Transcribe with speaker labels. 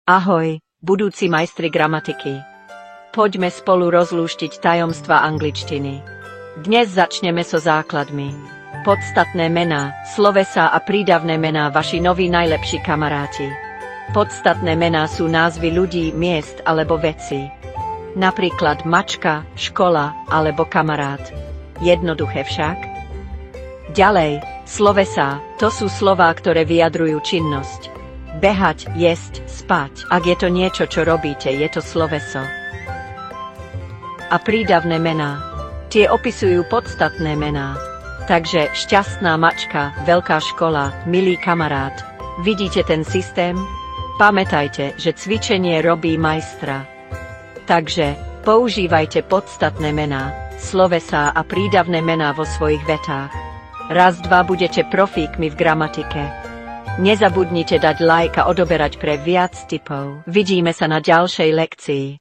Speaker 1: Ahoj, budúci majstri gramatiky. Poďme spolu rozlúštiť tajomstva angličtiny. Dnes začneme so základmi. Podstatné mená, slovesá a prídavné mená, vaši noví najlepší kamaráti. Podstatné mená sú názvy ľudí, miest alebo veci. Napríklad mačka, škola alebo kamarát. Jednoduché však? Ďalej, slovesá, to sú slová, ktoré vyjadrujú činnosť. Behať, jesť, spať. Ak je to niečo, čo robíte, je to sloveso. A prídavné mená. Tie opisujú podstatné mená. Takže šťastná mačka, veľká škola, milý kamarát. Vidíte ten systém? Pamätajte, že cvičenie robí majstra. Takže používajte podstatné mená, slovesá a prídavné mená vo svojich vetách. Raz, dva budete profíkmi v gramatike. Nezabudnite dať like a odoberať pre viac tipov. Vidíme sa na ďalšej lekcii.